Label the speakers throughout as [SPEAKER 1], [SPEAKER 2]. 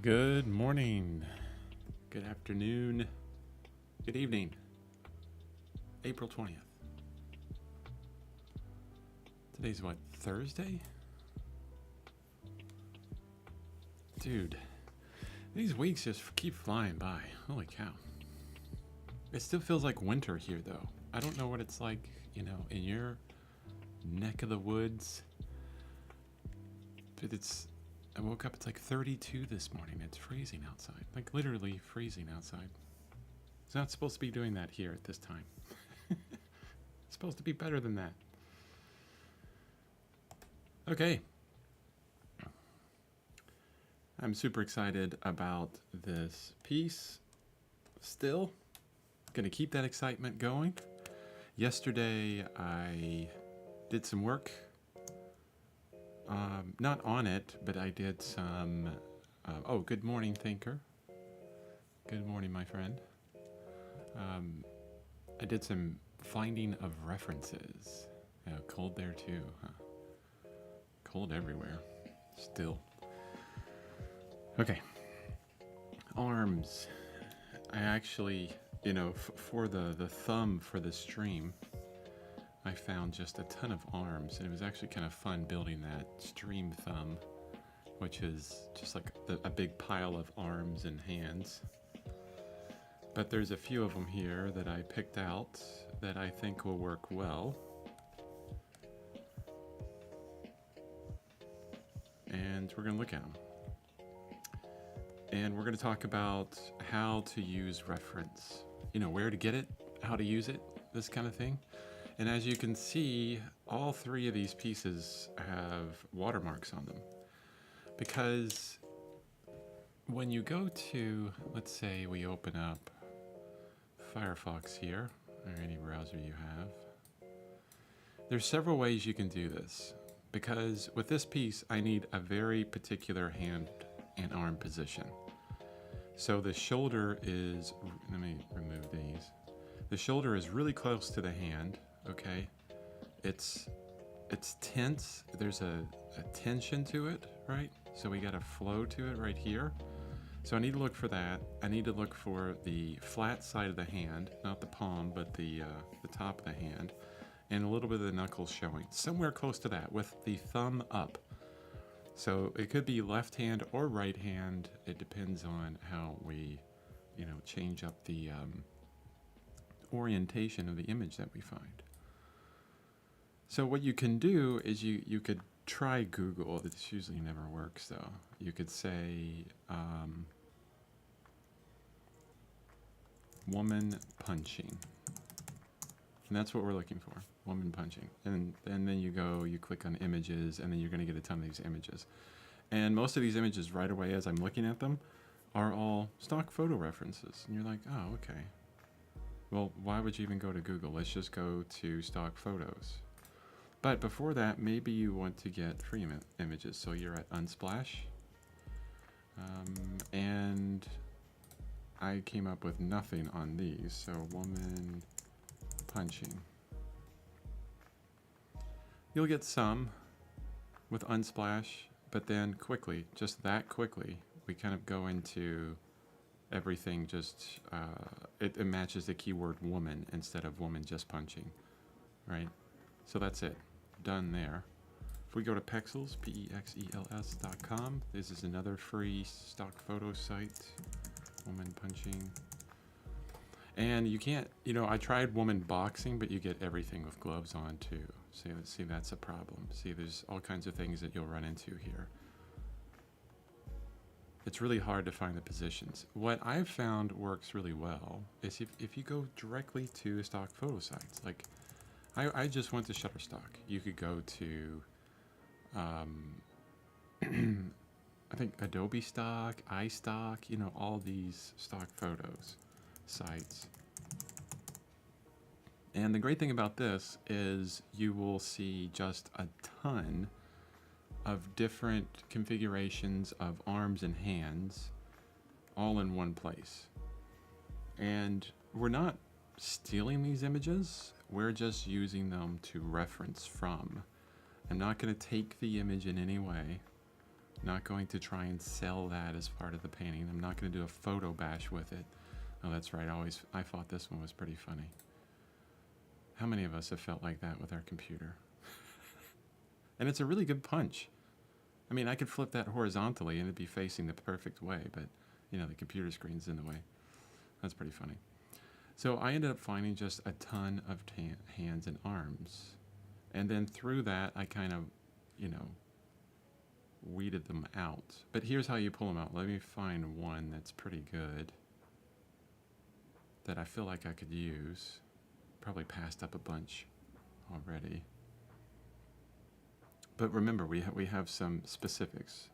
[SPEAKER 1] Good morning, good afternoon, good evening. April 20th. Today's what, Thursday? Dude, these weeks just keep flying by. Holy cow. It still feels like winter here though. I don't know what it's like, in your neck of the woods. But I woke up, it's like 32 this morning. It's freezing outside. Like literally freezing outside. It's not supposed to be doing that here at this time. It's supposed to be better than that. Okay. I'm super excited about this piece. Still gonna keep that excitement going. Yesterday I did some work. Not on it, but I did some. Good morning, thinker. Good morning, my friend. I did some finding of references. Yeah, cold there too, huh? Cold everywhere. Still. Okay. Arms. I actually, for the thumb for the stream, I found just a ton of arms, and it was actually kind of fun building that stream thumb, which is just like a big pile of arms and hands. But there's a few of them here that I picked out that I think will work well. And we're going to look at them. And we're going to talk about how to use reference, where to get it, how to use it, this kind of thing. And as you can see, all three of these pieces have watermarks on them. Because when you go to, let's say we open up Firefox here, or any browser you have, there's several ways you can do this. Because with this piece, I need a very particular hand and arm position. So the shoulder is, let me remove these. The shoulder is really close to the hand. Okay, it's tense. There's a tension to it, right? So we got a flow to it right here. So I need to look for that. I need to look for the flat side of the hand, not the palm, but the top of the hand, and a little bit of the knuckles showing, somewhere close to that, with the thumb up. So it could be left hand or right hand. It depends on how we, change up the orientation of the image that we find. So what you can do is you could try Google. This usually never works though. You could say woman punching. And that's what we're looking for, woman punching. And then you click on images, and then you're going to get a ton of these images. And most of these images right away as I'm looking at them are all stock photo references. And you're like, oh, okay. Well, why would you even go to Google? Let's just go to stock photos. But before that, maybe you want to get free images. So you're at Unsplash. And I came up with nothing on these. So woman punching. You'll get some with Unsplash, but then quickly, just that quickly, we kind of go into everything just, it matches the keyword woman instead of woman just punching, right? So that's it. Done there. If we go to Pexels, PEXELS.com, this is another free stock photo site. Woman punching. And you can't, I tried woman boxing, but you get everything with gloves on too. See, that's a problem. See, there's all kinds of things that you'll run into here. It's really hard to find the positions. What I've found works really well is if you go directly to stock photo sites. Like, I just went to Shutterstock. You could go to, I think Adobe Stock, iStock, all these stock photos sites. And the great thing about this is you will see just a ton of different configurations of arms and hands all in one place. And we're not stealing these images, we're just using them to reference from. I'm not going to take the image in any way. Not going to try and sell that as part of the painting. I'm not going to do a photo bash with it. Oh, that's right. I thought this one was pretty funny. How many of us have felt like that with our computer? And it's a really good punch. I mean, I could flip that horizontally and it'd be facing the perfect way, but you know, the computer screen's in the way. That's pretty funny. So I ended up finding just a ton of hands and arms. And then through that, I kind of, you know, weeded them out. But here's how you pull them out. Let me find one that's pretty good that I feel like I could use. Probably passed up a bunch already. But remember, we have some specifics.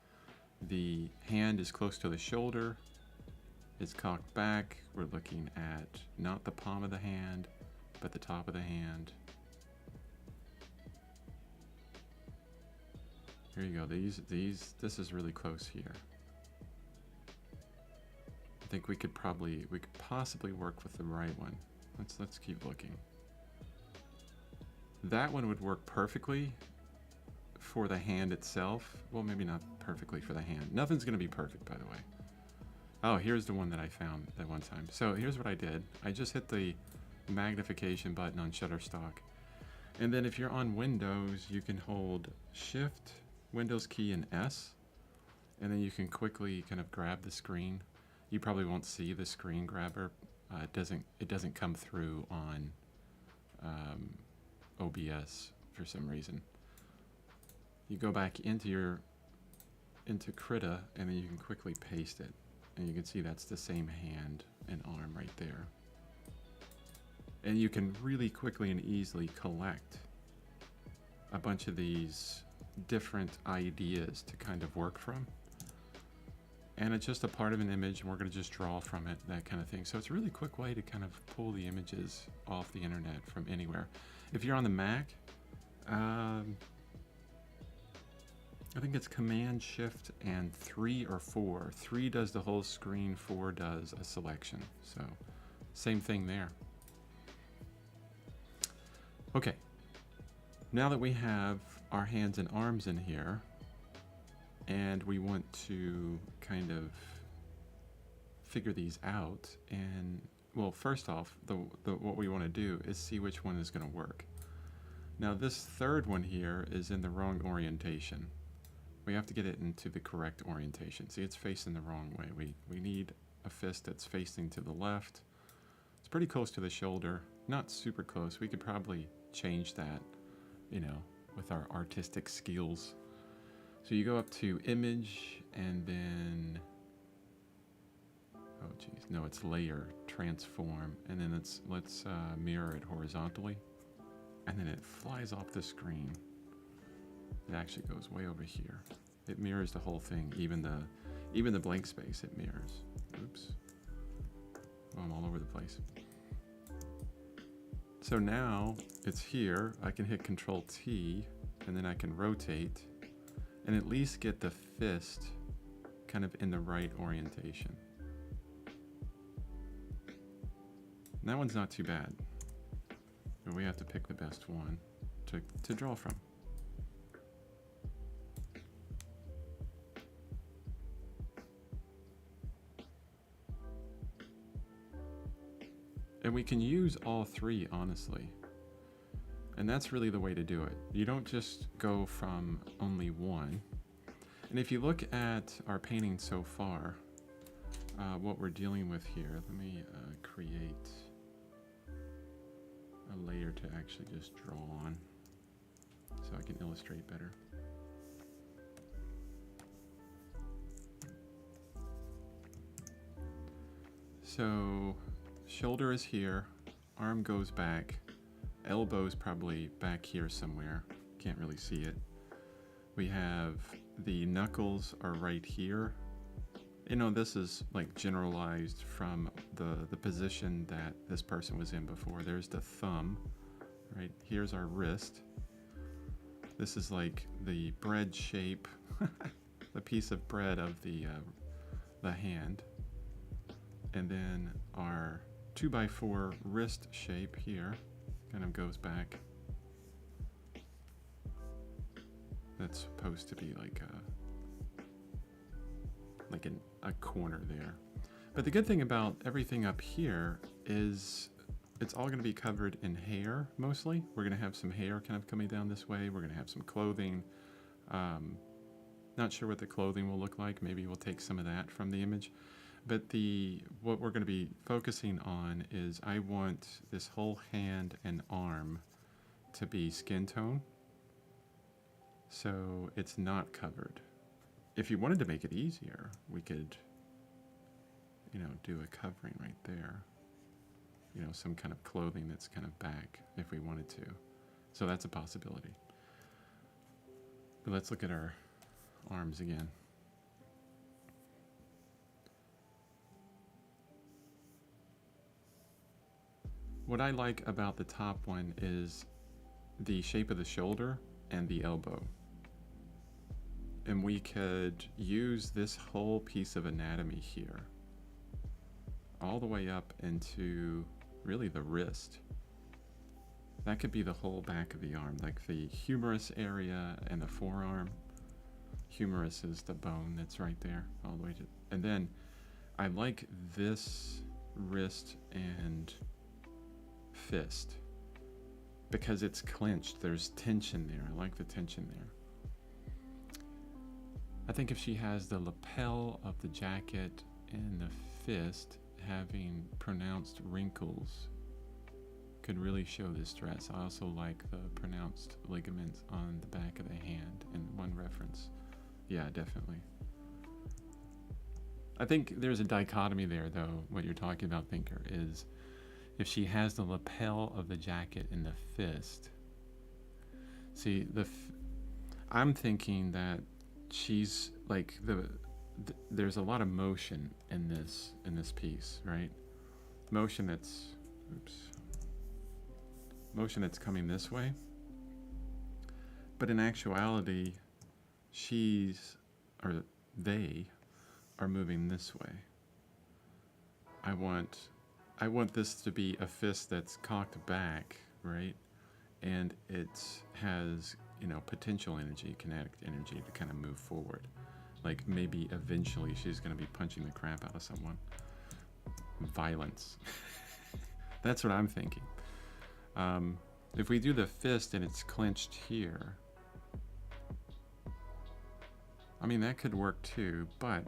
[SPEAKER 1] The hand is close to the shoulder. It's cocked back. We're looking at not the palm of the hand, but the top of the hand. Here you go. This is really close here. I think we could possibly work with the right one. Let's keep looking. That one would work perfectly for the hand itself. Well, maybe not perfectly for the hand. Nothing's going to be perfect, by the way. Oh, here's the one that I found that one time. So here's what I did. I just hit the magnification button on Shutterstock. And then if you're on Windows, you can hold Shift, Windows key, and S. And then you can quickly kind of grab the screen. You probably won't see the screen grabber. It doesn't come through on OBS for some reason. You go back into Krita, and then you can quickly paste it. And you can see that's the same hand and arm right there. And you can really quickly and easily collect a bunch of these different ideas to kind of work from. And it's just a part of an image, and we're going to just draw from it, that kind of thing. So it's a really quick way to kind of pull the images off the internet from anywhere. If you're on the Mac, I think it's Command, Shift, and 3 or 4. 3 does the whole screen, 4 does a selection. So, same thing there. Okay, now that we have our hands and arms in here, and we want to kind of figure these out, and, well, first off, what we want to do is see which one is going to work. Now, this third one here is in the wrong orientation. We have to get it into the correct orientation. See, it's facing the wrong way. We need a fist that's facing to the left. It's pretty close to the shoulder. Not super close. We could probably change that, you know, with our artistic skills. So you go up to Image, and then, oh geez, no, it's Layer, Transform, and then let's mirror it horizontally, and then it flies off the screen. It actually goes way over here. It mirrors the whole thing, even the blank space it mirrors. Oops. Oh, I'm all over the place. So now it's here. I can hit Control T, and then I can rotate, and at least get the fist kind of in the right orientation. And that one's not too bad, but we have to pick the best one to draw from. And we can use all three, honestly. And that's really the way to do it. You don't just go from only one. And if you look at our painting so far, what we're dealing with here, let me create a layer to actually just draw on so I can illustrate better. So shoulder is here, arm goes back, elbow's probably back here somewhere, can't really see it. We have the knuckles are right here. You know, this is like generalized from the position that this person was in before. There's the thumb, right? Here's our wrist. This is like the bread shape, the piece of bread of the hand. And then our 2x4 wrist shape here kind of goes back. That's supposed to be like like in a corner there. But the good thing about everything up here is it's all going to be covered in hair mostly. We're going to have some hair kind of coming down this way. We're going to have some clothing. Not sure what the clothing will look like. Maybe we'll take some of that from the image. But what we're going to be focusing on is I want this whole hand and arm to be skin tone, so it's not covered. If you wanted to make it easier, we could, do a covering right there. Some kind of clothing that's kind of back if we wanted to. So that's a possibility. But let's look at our arms again. What I like about the top one is the shape of the shoulder and the elbow. And we could use this whole piece of anatomy here all the way up into really the wrist. That could be the whole back of the arm, like the humerus area and the forearm. Humerus is the bone that's right there all the way to, and then I like this wrist and fist because it's clenched. There's tension there. I like the tension there. I think if she has the lapel of the jacket and the fist having pronounced wrinkles, could really show this dress. I also like the pronounced ligaments on the back of the hand in one reference. Yeah, definitely. I think there's a dichotomy there, though. What you're talking about, Thinker, is if she has the lapel of the jacket in the fist. See, I'm thinking that she's like there's a lot of motion in this piece, right? Motion that's coming this way. But in actuality, they are moving this way. I want this to be a fist that's cocked back, right? And it has, potential energy, kinetic energy to kind of move forward. Like maybe eventually she's going to be punching the crap out of someone. Violence. That's what I'm thinking. If we do the fist and it's clenched here, I mean, that could work too, but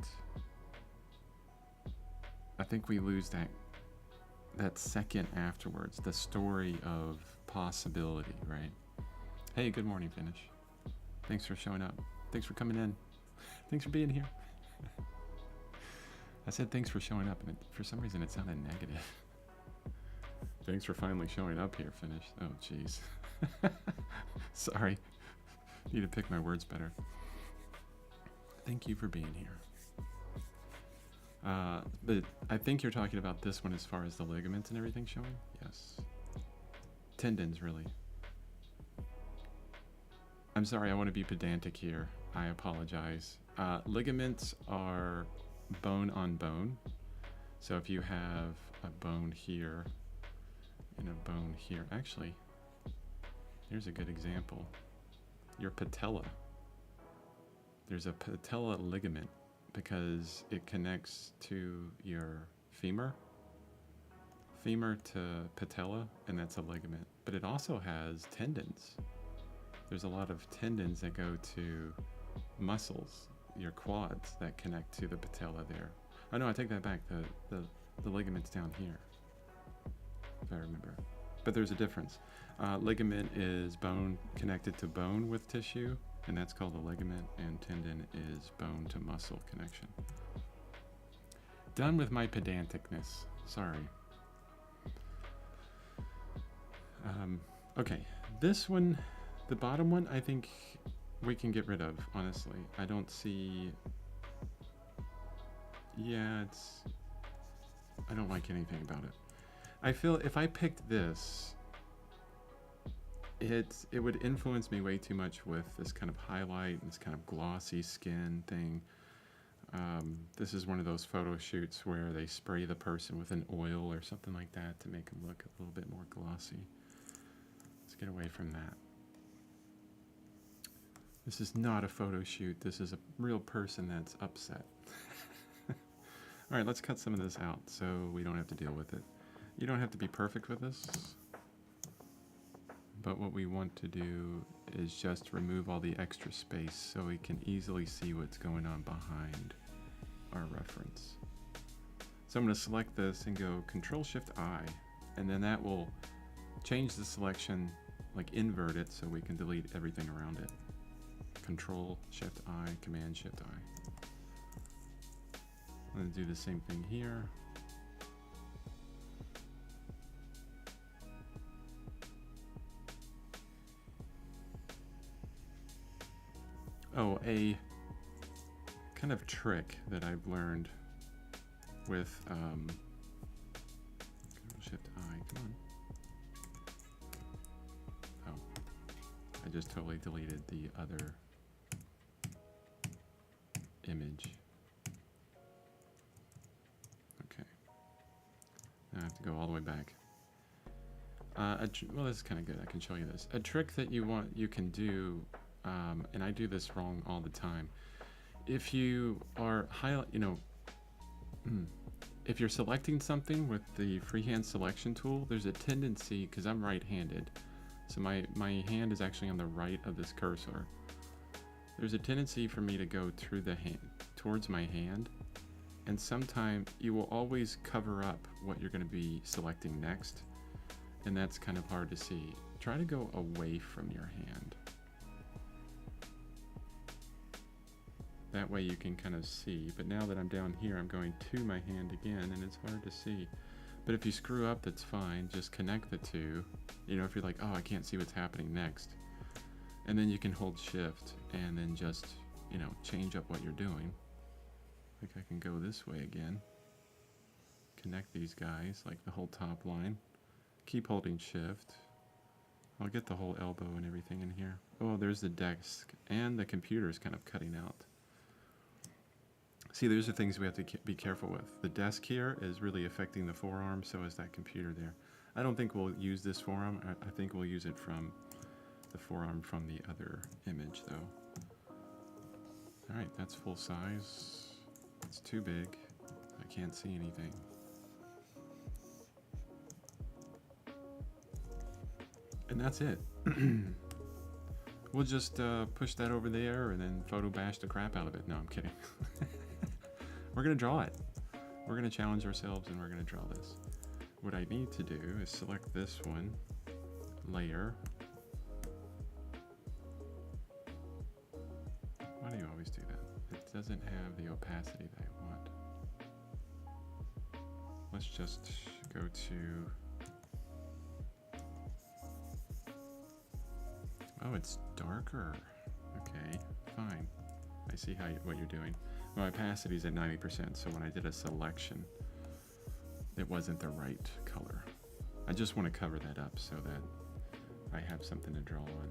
[SPEAKER 1] I think we lose that second afterwards, the story of possibility, right? Hey, good morning, Finish. Thanks for showing up. Thanks for coming in. Thanks for being here. I said thanks for showing up, and for some reason it sounded negative. Thanks for finally showing up here, Finish. Oh, jeez. Sorry. Need to pick my words better. Thank you for being here. But I think you're talking about this one as far as the ligaments and everything showing? Yes. Tendons, really. I'm sorry, I want to be pedantic here. I apologize. Ligaments are bone on bone. So if you have a bone here and a bone here, actually, here's a good example. Your patella. There's a patella ligament because it connects to your femur to patella, and that's a ligament. But it also has tendons. There's a lot of tendons that go to muscles, your quads, that connect to the patella there. Oh no, I take that back. The ligament's down here, if I remember. But there's a difference. Ligament is bone connected to bone with tissue, and that's called a ligament, and tendon is bone to muscle connection. Done with my pedanticness. Sorry. Okay, this one, the bottom one, I think we can get rid of, honestly. I don't see... Yeah, I don't like anything about it. I feel if I picked this, it would influence me way too much with this kind of highlight and this kind of glossy skin thing. This is one of those photo shoots where they spray the person with an oil or something like that to make them look a little bit more glossy. Let's get away from that. This is not a photo shoot. This is a real person that's upset. All right, let's cut some of this out so we don't have to deal with it. You don't have to be perfect with this, but what we want to do is just remove all the extra space so we can easily see what's going on behind our reference. So I'm going to select this and go Control-Shift-I, and then that will change the selection, like invert it so we can delete everything around it. Control-Shift-I, Command-Shift-I. I'm going to do the same thing here. Oh, a kind of trick that I've learned with Shift-I, come on. Oh, I just totally deleted the other image. Okay. Now I have to go all the way back. Well, this is kind of good. I can show you this. A trick that you can do, and I do this wrong all the time. If you are if you're selecting something with the freehand selection tool, there's a tendency, because I'm right-handed, so my hand is actually on the right of this cursor. There's a tendency for me to go through the hand, towards my hand, and sometimes you will always cover up what you're going to be selecting next, and that's kind of hard to see. Try to go away from your hand. That way you can kind of see, but now that I'm down here, I'm going to my hand again, and it's hard to see. But if you screw up, that's fine. Just connect the two. You know, if you're like, oh, I can't see what's happening next. And then you can hold Shift and then just, you know, change up what you're doing. Like I can go this way again. Connect these guys, like the whole top line. Keep holding Shift. I'll get the whole elbow and everything in here. Oh, there's the desk, and the computer is kind of cutting out. See, those are things we have to be careful with. The desk here is really affecting the forearm, so is that computer there. I don't think we'll use this forearm. I think we'll use it from the forearm from the other image, though. All right, that's full size. It's too big. I can't see anything. And that's it. We'll just push that over there and then photo bash the crap out of it. No, I'm kidding. We're going to draw it. We're going to challenge ourselves and we're going to draw this. What I need to do is select this one, layer. Why do you always do that? It doesn't have the opacity that I want. Let's just go to... Oh, it's darker. Okay, fine. I see what you're doing. My opacity is at 90%, so when I did a selection, it wasn't the right color. I just want to cover that up so that I have something to draw on.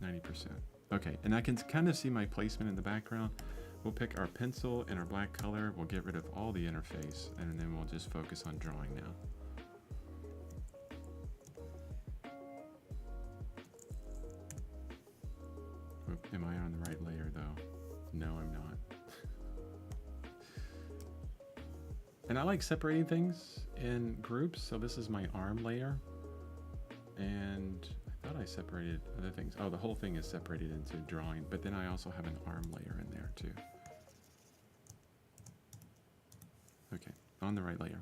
[SPEAKER 1] 90%. Okay, and I can kind of see my placement in the background. We'll pick our pencil and our black color. We'll get rid of all the interface, and then we'll just focus on drawing now. Am I on the right layer though? No, I'm not. And I like separating things in groups, so this is my arm layer. And I thought I separated other things. Oh, the whole thing is separated into drawing, but then I also have an arm layer in there too. Okay, on the right layer.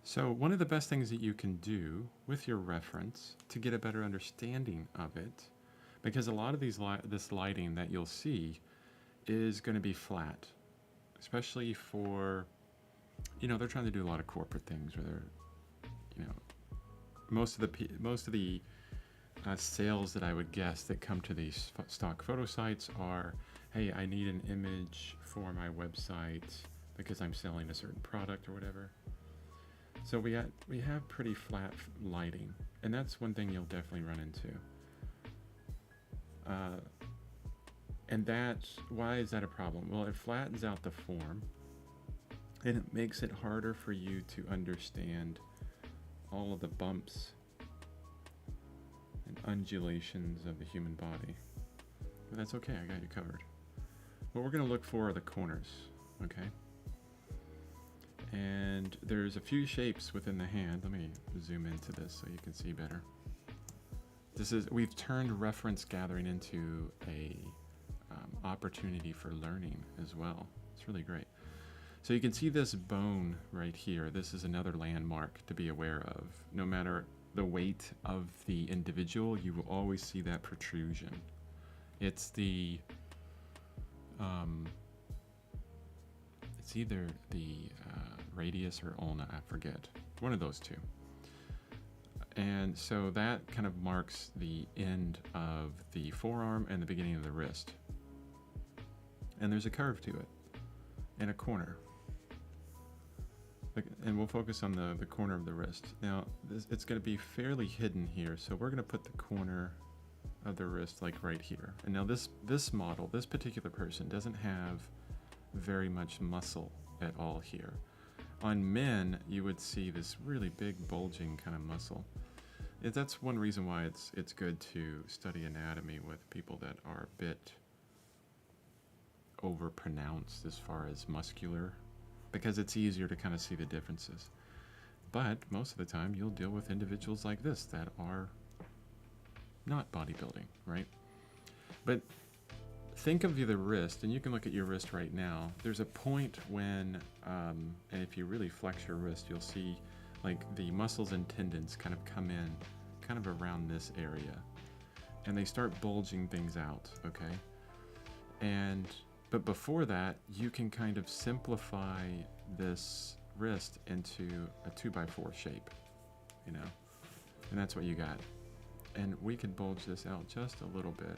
[SPEAKER 1] So one of the best things that you can do with your reference to get a better understanding of it, because a lot of this lighting that you'll see is going to be flat, especially for, you know, they're trying to do a lot of corporate things where they're, you know, most of the sales that I would guess that come to these stock photo sites are, hey, I need an image for my website because I'm selling a certain product or whatever. So we have pretty flat lighting, and that's one thing you'll definitely run into. And why is that a problem? Well, it flattens out the form, and it makes it harder for you to understand all of the bumps and undulations of the human body. but that's okay, I got you covered. What we're gonna look for are the corners, okay? And there's a few shapes within the hand. Let me zoom into this so you can see better. We've turned reference gathering into a opportunity for learning as well. It's really great. So you can see this bone right here. This is another landmark to be aware of. No matter the weight of the individual, you will always see that protrusion. It's the it's either the radius or ulna, I forget. One of those two. And so that kind of marks the end of the forearm and the beginning of the wrist. And there's a curve to it and a corner. And we'll focus on the corner of the wrist. Now, it's going to be fairly hidden here, so we're going to put the corner of the wrist like right here. And now this model, this particular person, doesn't have very much muscle at all here. On men, you would see this really big bulging kind of muscle. That's one reason why it's good to study anatomy with people that are a bit overpronounced as far as muscular, because it's easier to kind of see the differences. But most of the time you'll deal with individuals like this that are not bodybuilding, right? But think of the wrist, and you can look at your wrist right now. There's a point when, and if you really flex your wrist, you'll see like the muscles and tendons kind of come in kind of around this area, and they start bulging things out, okay? But before that, you can kind of simplify this wrist into a 2x4 shape, you know, and that's what you got. And we could bulge this out just a little bit,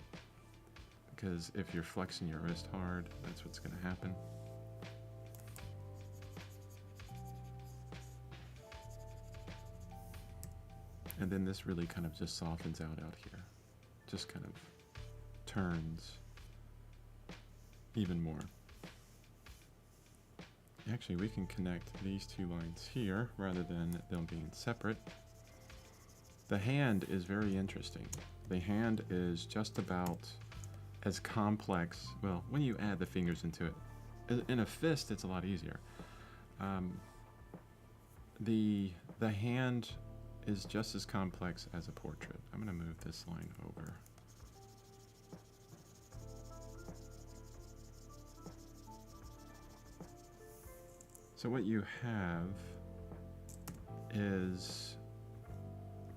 [SPEAKER 1] because if you're flexing your wrist hard, that's what's going to happen. And then this really kind of just softens out here. Just kind of turns even more. Actually, we can connect these two lines here rather than them being separate. The hand is very interesting. The hand is just about as complex, well, when you add the fingers into it. In a fist, it's a lot easier. The hand is just as complex as a portrait. I'm going to move this line over. So what you have is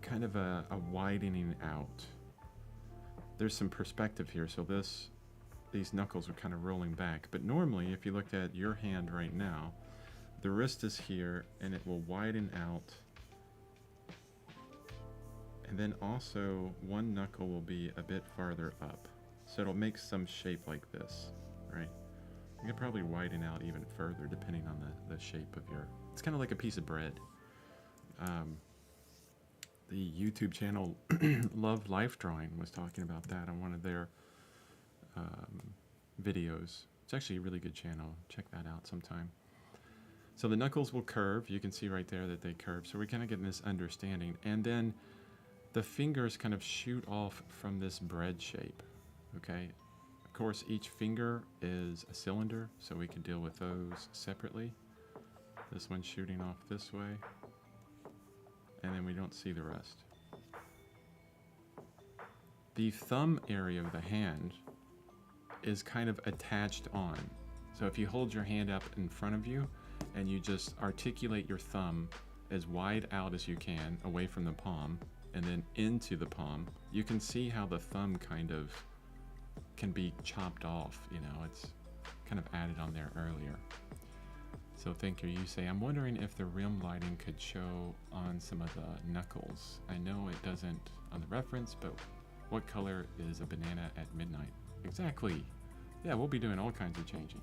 [SPEAKER 1] kind of a widening out. There's some perspective here, so these knuckles are kind of rolling back. But normally, if you looked at your hand right now, the wrist is here, and it will widen out. And then also, one knuckle will be a bit farther up. So it'll make some shape like this, right? You could probably widen out even further depending on the shape of your... It's kind of like a piece of bread. The YouTube channel Love Life Drawing was talking about that on one of their videos. It's actually a really good channel. Check that out sometime. So the knuckles will curve. You can see right there that they curve. So we're kind of getting this understanding. And then the fingers kind of shoot off from this bread shape, okay? Of course, each finger is a cylinder, so we can deal with those separately. This one's shooting off this way, and then we don't see the rest. The thumb area of the hand is kind of attached on. So if you hold your hand up in front of you and you just articulate your thumb as wide out as you can away from the palm and then into the palm, you can see how the thumb kind of can be chopped off, you know, it's kind of added on there earlier. So thank you. You say, I'm wondering if the rim lighting could show on some of the knuckles. I know it doesn't on the reference, but what color is a banana at midnight? Exactly. Yeah, we'll be doing all kinds of changing.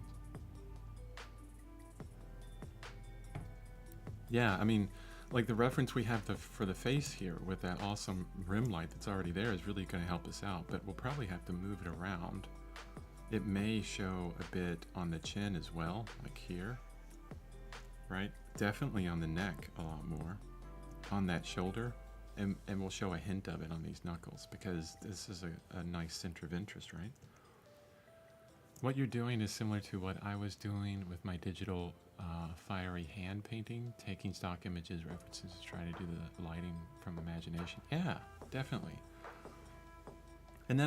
[SPEAKER 1] Yeah, I mean, like the reference we have for the face here with that awesome rim light that's already there is really going to help us out, but we'll probably have to move it around. It may show a bit on the chin as well, like here, right? Definitely on the neck a lot more, on that shoulder, and we'll show a hint of it on these knuckles because this is a nice center of interest, right? What you're doing is similar to what I was doing with my digital fiery hand painting, taking stock images, references, trying to do the lighting from imagination. Yeah, definitely. And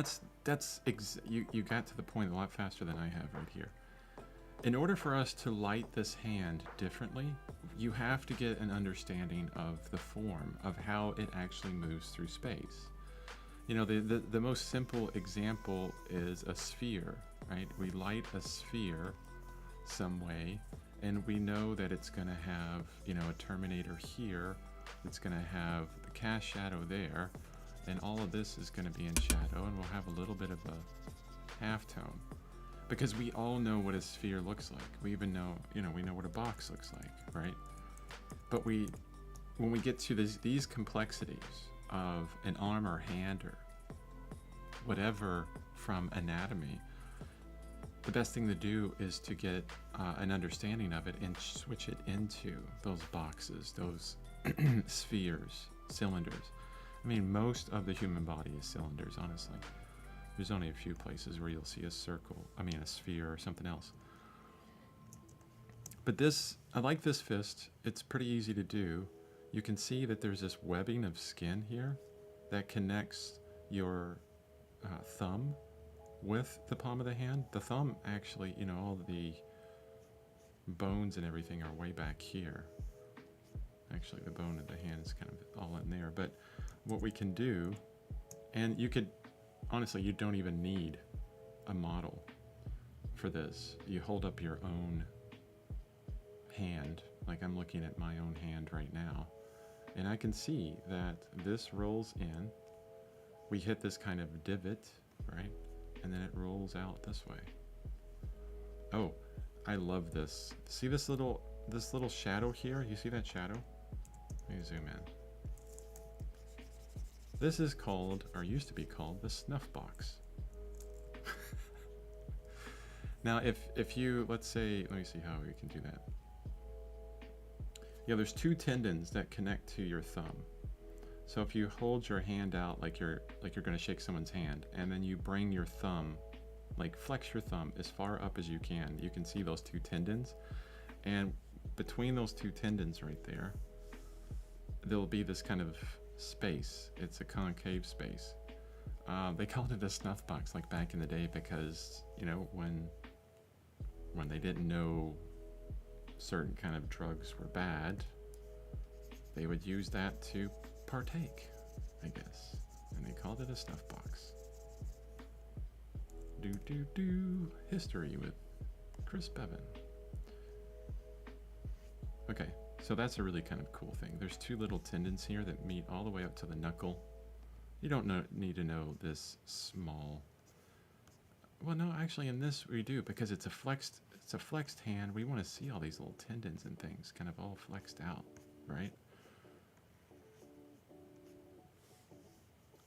[SPEAKER 1] you got to the point a lot faster than I have right here. In order for us to light this hand differently, you have to get an understanding of the form, of how it actually moves through space. You know, the most simple example is a sphere, right? We light a sphere some way, and we know that it's going to have, you know, a terminator here, it's going to have the cast shadow there, and all of this is going to be in shadow, and we'll have a little bit of a halftone. Because we all know what a sphere looks like. We even know, you know, we know what a box looks like, right? But when we get to these complexities of an arm or hand or whatever from anatomy, the best thing to do is to get an understanding of it and switch it into those boxes, those spheres, cylinders. I mean, most of the human body is cylinders, honestly. There's only a few places where you'll see a sphere or something else. But I like this fist. It's pretty easy to do. You can see that there's this webbing of skin here that connects your thumb with the palm of the hand. The thumb actually, you know, all the bones and everything are way back here. Actually, the bone of the hand is kind of all in there. But what we can do, and you could, honestly, you don't even need a model for this. You hold up your own hand, like I'm looking at my own hand right now, and I can see that this rolls in. We hit this kind of divot, right? And then it rolls out this way. Oh, I love this. See this little shadow here? You see that shadow? Let me zoom in. This is called, or used to be called, the snuff box. Now, if you, let's say, let me see how we can do that. Yeah, there's two tendons that connect to your thumb. So if you hold your hand out like you're going to shake someone's hand, and then you bring your thumb, like flex your thumb as far up as you can see those two tendons. And between those two tendons right there, there'll be this kind of space. It's a concave space. They called it a snuff box like back in the day because, you know, when they didn't know certain kind of drugs were bad, they would use that to partake, I guess. And they called it a snuff box. History with Chris Bevan. Okay, so that's a really kind of cool thing. There's two little tendons here that meet all the way up to the knuckle. You don't need to know this small. Well, no, actually in this we do, because it's a flexed hand. We want to see all these little tendons and things kind of all flexed out, right?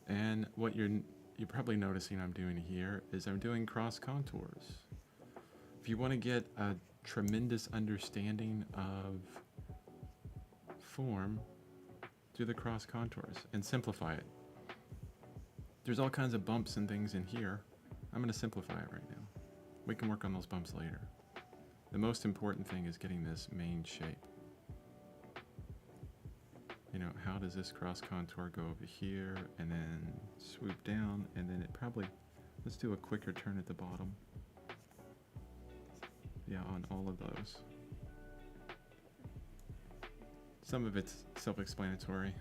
[SPEAKER 1] And what you're probably noticing I'm doing here is I'm doing cross contours. If you want to get a tremendous understanding of form, do the cross contours and simplify it. There's all kinds of bumps and things in here. I'm going to simplify it right now. We can work on those bumps later. The most important thing is getting this main shape. You know, how does this cross contour go over here and then swoop down, and then it probably, let's do a quicker turn at the bottom. Yeah, on all of those. Some of it's self-explanatory.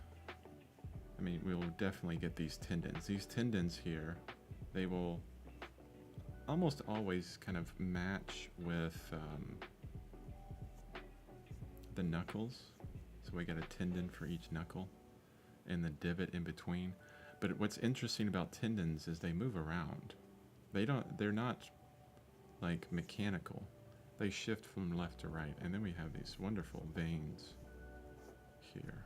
[SPEAKER 1] I mean, we will definitely get these tendons. These tendons here, they will almost always kind of match with the knuckles. So we got a tendon for each knuckle and the divot in between. But what's interesting about tendons is they move around. They're not like mechanical. They shift from left to right. And then we have these wonderful veins here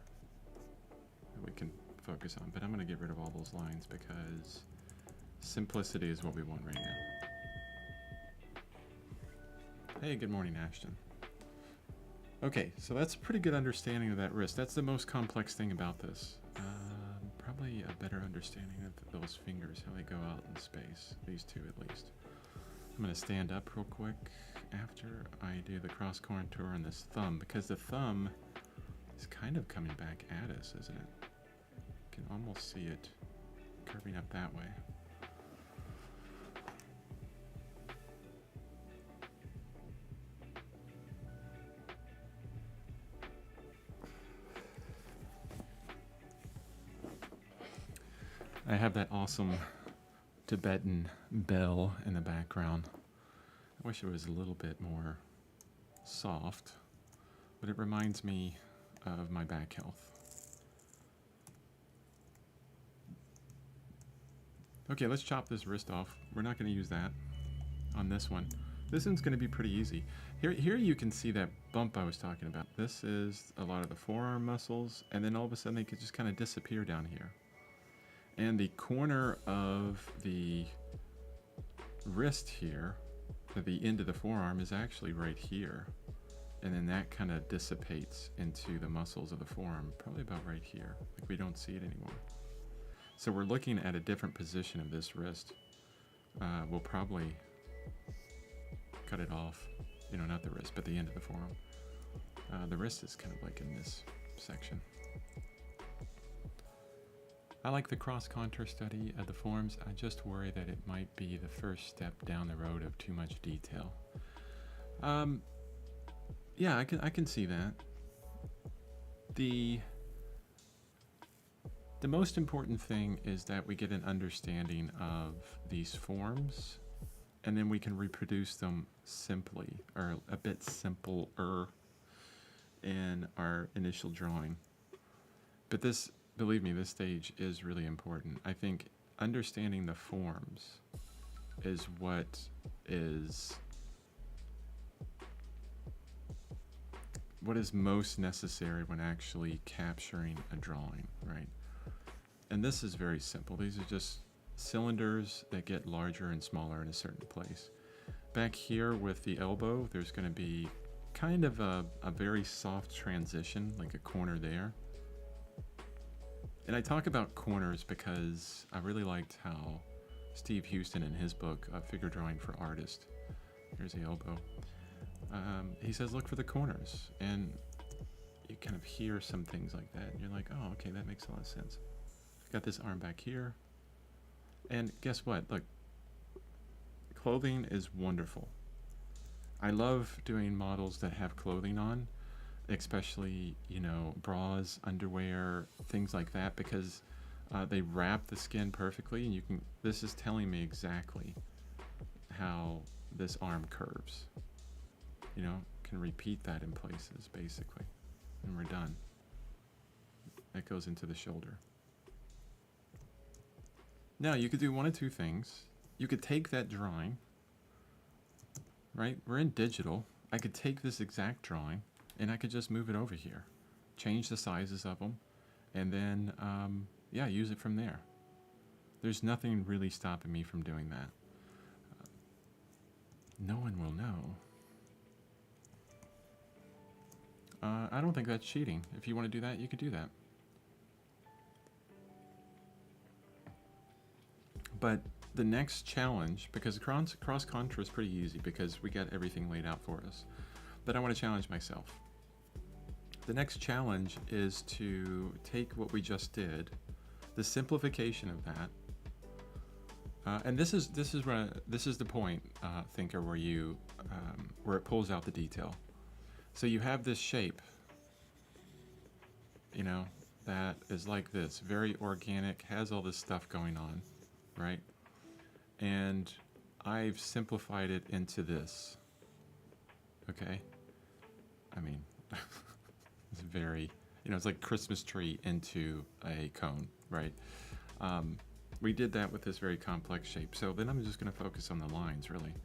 [SPEAKER 1] that we can focus on. But I'm going to get rid of all those lines because simplicity is what we want right now. Hey, good morning, Ashton. Okay, so that's a pretty good understanding of that wrist. That's the most complex thing about this. Probably a better understanding of those fingers, how they go out in space. These two, at least. I'm going to stand up real quick after I do the cross contour on this thumb, because the thumb is kind of coming back at us, isn't it? You can almost see it curving up that way. I have that awesome Tibetan bell in the background. I wish it was a little bit more soft, but it reminds me of my back health. Okay, let's chop this wrist off. We're not going to use that on this one. This one's going to be pretty easy. Here you can see that bump I was talking about. This is a lot of the forearm muscles, and then all of a sudden they could just kind of disappear down here. And the corner of the wrist here, at the end of the forearm, is actually right here. And then that kind of dissipates into the muscles of the forearm, probably about right here. Like we don't see it anymore. So we're looking at a different position of this wrist. We'll probably cut it off, you know, not the wrist, but the end of the forearm. The wrist is kind of like in this section. I like the cross contour study of the forms. I just worry that it might be the first step down the road of too much detail. Yeah, I can see that. The most important thing is that we get an understanding of these forms, and then we can reproduce them simply, or a bit simpler in our initial drawing. But this, believe me, this stage is really important. I think understanding the forms is what is most necessary when actually capturing a drawing, right? And this is very simple. These are just cylinders that get larger and smaller in a certain place. Back here with the elbow, there's going to be kind of a very soft transition, like a corner there. And I talk about corners because I really liked how Steve Houston in his book, Figure Drawing for Artists, here's the elbow, he says look for the corners, and you kind of hear some things like that, and you're like, oh, okay, that makes a lot of sense. Got this arm back here, and guess what? Look, clothing is wonderful. I love doing models that have clothing on, especially, you know, bras, underwear, things like that, because they wrap the skin perfectly, and you can, this is telling me exactly how this arm curves. You know, can repeat that in places, basically, and we're done. That goes into the shoulder. Now, you could do one of two things. You could take that drawing, right? We're in digital. I could take this exact drawing, and I could just move it over here, change the sizes of them, and then, yeah, use it from there. There's nothing really stopping me from doing that. No one will know. I don't think that's cheating. If you want to do that, you could do that. But the next challenge, because cross contour is pretty easy because we got everything laid out for us, but I want to challenge myself. The next challenge is to take what we just did, the simplification of that, and this is the point, thinker, where you where it pulls out the detail. So you have this shape, you know, that is like this, very organic, has all this stuff going on, right? And I've simplified it into this, okay? I mean, it's very, you know, it's like Christmas tree into a cone, right? We did that with this very complex shape. So then I'm just going to focus on the lines, really.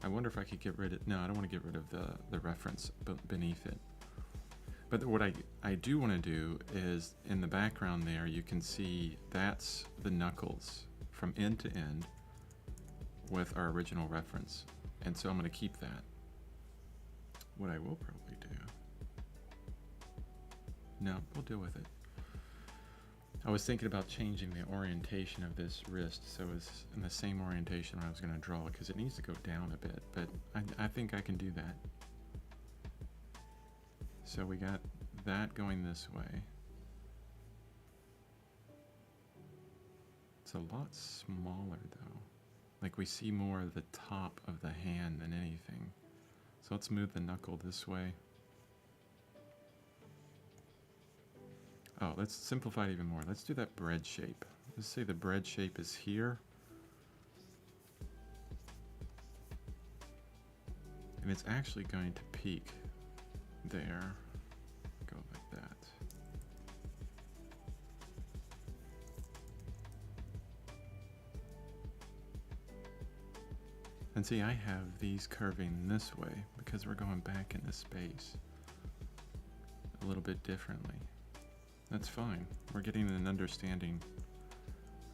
[SPEAKER 1] I wonder if I could get rid of, no, I don't want to get rid of the reference beneath it. But what I do want to do is, in the background there, you can see that's the knuckles from end to end with our original reference. And so I'm going to keep that. What I will probably do, no, we'll deal with it. I was thinking about changing the orientation of this wrist so it's in the same orientation I was going to draw because it needs to go down a bit, but I think I can do that. So we got that going this way. It's a lot smaller though. Like we see more of the top of the hand than anything. So let's move the knuckle this way. Oh, let's simplify it even more. Let's do that bread shape. Let's say the bread shape is here. And it's actually going to peak there. Go like that. And see, I have these curving this way because we're going back into space a little bit differently. That's fine. We're getting an understanding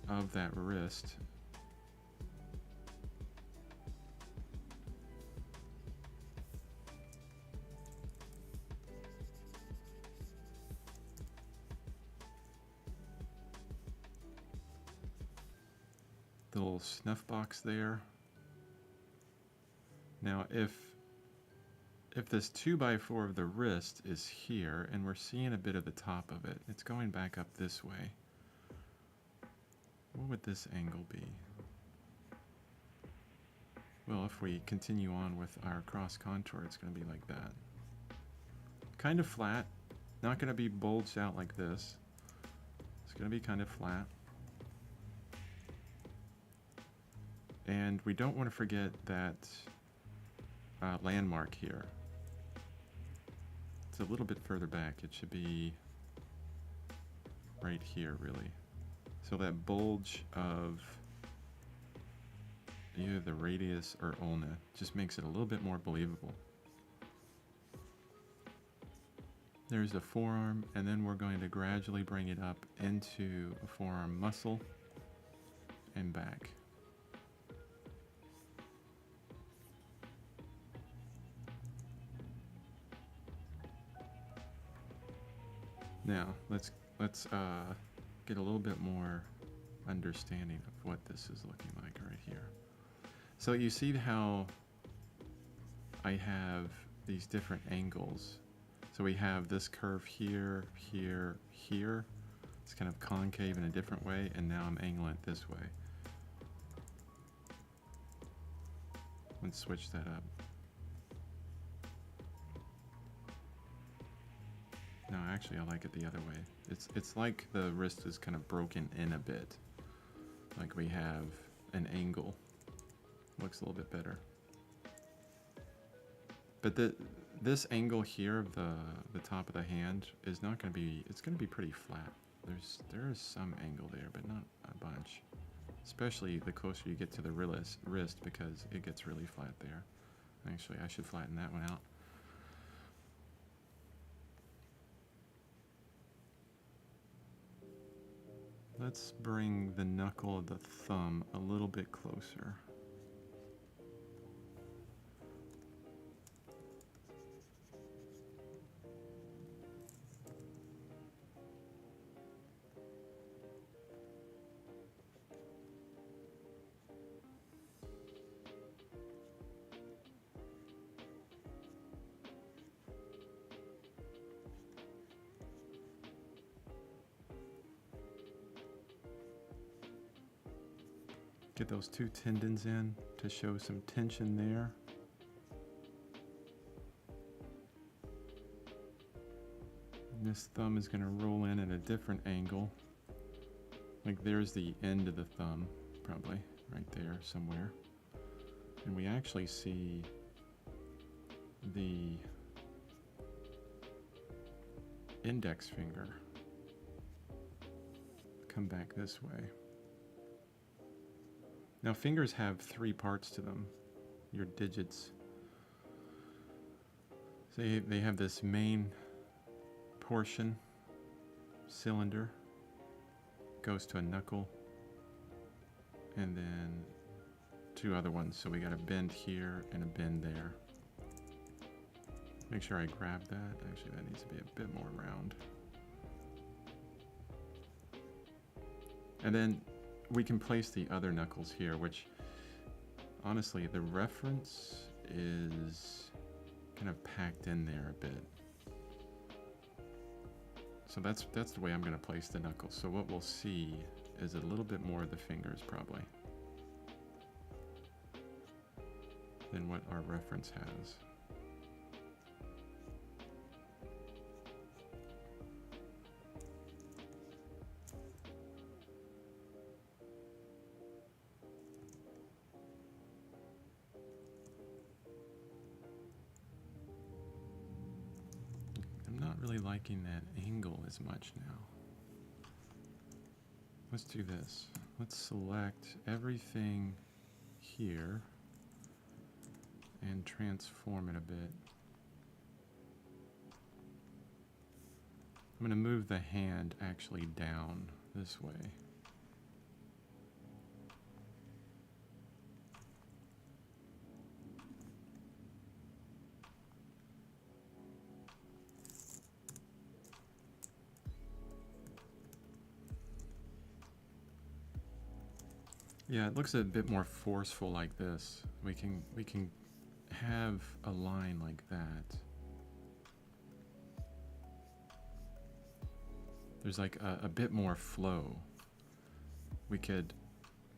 [SPEAKER 1] of that wrist. The little snuff box there. Now if this 2x4 of the wrist is here and we're seeing a bit of the top of it, it's going back up this way. What would this angle be? Well, if we continue on with our cross contour, it's going to be like that. Kind of flat, not going to be bulged out like this. It's going to be kind of flat. And we don't want to forget that landmark here. It's a little bit further back. It should be right here, really. So that bulge of either the radius or ulna just makes it a little bit more believable. There's the forearm, and then we're going to gradually bring it up into a forearm muscle and back. Now, let's get a little bit more understanding of what this is looking like right here. So you see how I have these different angles. So we have this curve here, here, here. It's kind of concave in a different way, and now I'm angling it this way. Let's switch that up. No, actually I like it the other way. It's like the wrist is kind of broken in a bit. Like we have an angle. Looks a little bit better. But this angle here of the top of the hand is not going to be, it's going to be pretty flat. There is some angle there, but not a bunch. Especially the closer you get to the wrist because it gets really flat there. Actually, I should flatten that one out. Let's bring the knuckle of the thumb a little bit closer. Get those two tendons in to show some tension there. And this thumb is going to roll in at a different angle. Like there's the end of the thumb, probably right there somewhere. And we actually see the index finger come back this way. Now fingers have three parts to them, your digits. So they have this main portion, cylinder, goes to a knuckle, and then two other ones. So we got a bend here and a bend there. Make sure I grab that. Actually, that needs to be a bit more round. And then we can place the other knuckles here, which honestly, the reference is kind of packed in there a bit. So that's the way I'm going to place the knuckles. So what we'll see is a little bit more of the fingers probably than what our reference has. I'm not really liking that angle as much now. Let's do this. Let's select everything here and transform it a bit. I'm going to move the hand actually down this way. Yeah, it looks a bit more forceful like this. We can have a line like that. There's like a bit more flow. We could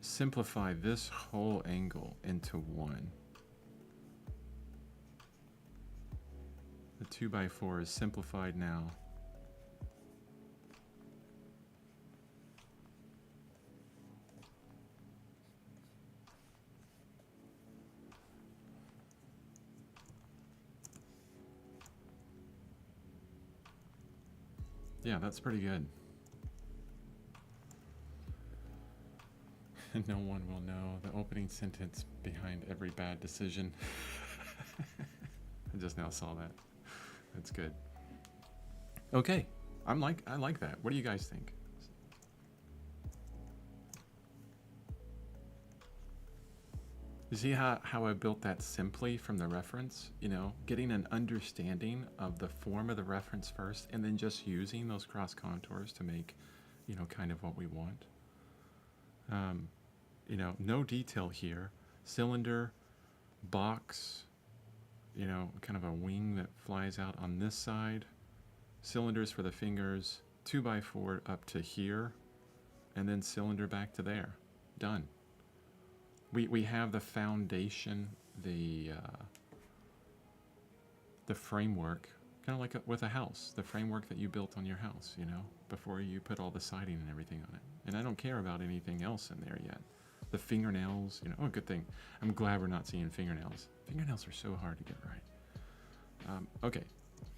[SPEAKER 1] simplify this whole angle into one. The 2x4 is simplified now. Yeah, that's pretty good. No one will know the opening sentence behind every bad decision. I just now saw that. That's good. Okay, I like that. What do you guys think? You see how I built that simply from the reference? You know, getting an understanding of the form of the reference first, and then just using those cross contours to make, you know, kind of what we want. You know, no detail here. Cylinder, box, you know, kind of a wing that flies out on this side. Cylinders for the fingers, 2x4 up to here, and then cylinder back to there. Done. We have the foundation, the framework, kind of like with a house, the framework that you built on your house, you know, before you put all the siding and everything on it. And I don't care about anything else in there yet. The fingernails, you know, oh, good thing. I'm glad we're not seeing fingernails. Fingernails are so hard to get right. Okay,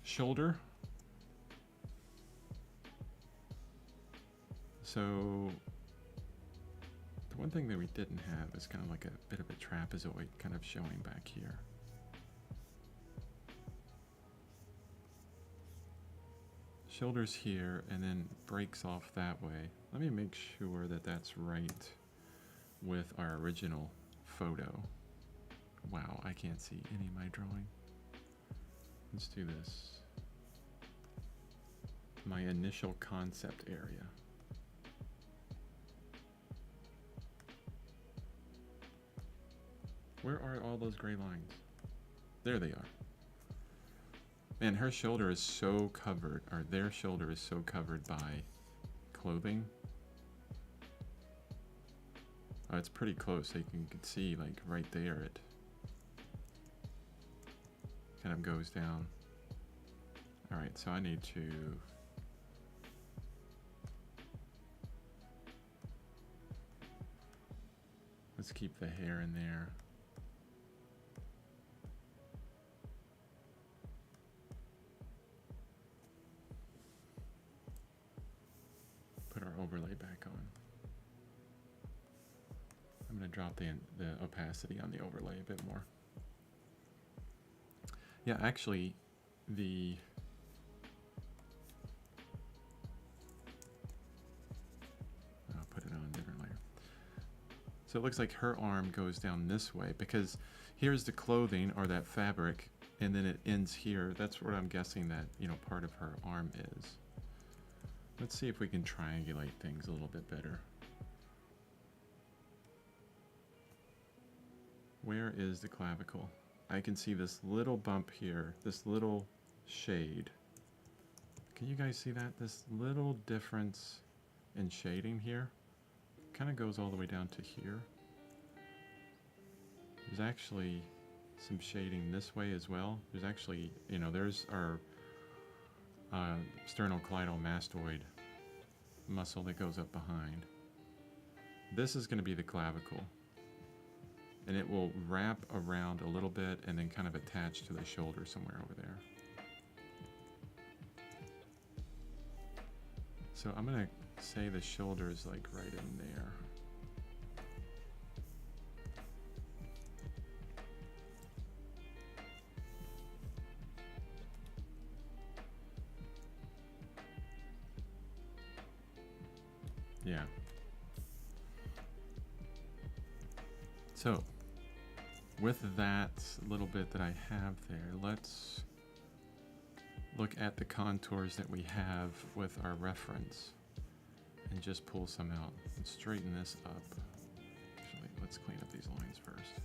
[SPEAKER 1] shoulder. So the one thing that we didn't have is kind of like a bit of a trapezoid kind of showing back here. Shoulders here and then breaks off that way. Let me make sure that that's right with our original photo. Wow, I can't see any of my drawing. Let's do this. My initial concept area. Where are all those gray lines? There they are. Man, her shoulder is so covered, or their shoulder is so covered by clothing. Oh, it's pretty close. So you can see, like, right there, it kind of goes down. All right, so I need to let's keep the hair in there. Put our overlay back on. I'm going to drop the opacity on the overlay a bit more. Yeah, actually, I'll put it on a different layer. So it looks like her arm goes down this way because here's the clothing or that fabric, and then it ends here. That's what I'm guessing that, you know, part of her arm is. Let's see if we can triangulate things a little bit better. Where is the clavicle? I can see this little bump here, this little shade. Can you guys see that? This little difference in shading here kind of goes all the way down to here. There's actually some shading this way as well. There's actually, you know, there's our sternocleidomastoid muscle that goes up behind. This is going to be the clavicle. And it will wrap around a little bit and then kind of attach to the shoulder somewhere over there. So I'm going to say the shoulder is like right in there. Yeah. So, with that little bit that I have there, let's look at the contours that we have with our reference and just pull some out and straighten this up. Actually, let's clean up these lines first.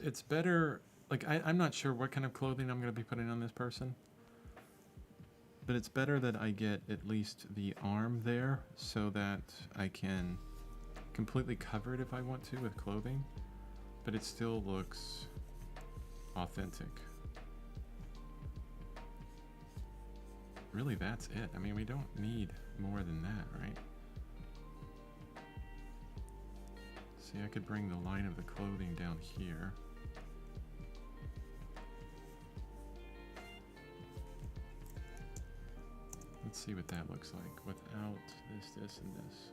[SPEAKER 1] It's better, like I'm not sure what kind of clothing I'm going to be putting on this person, but it's better that I get at least the arm there so that I can completely cover it if I want to with clothing, but it still looks authentic. Really, that's it. I mean, we don't need more than that, right? See, I could bring the line of the clothing down here. Let's see what that looks like without this, and this.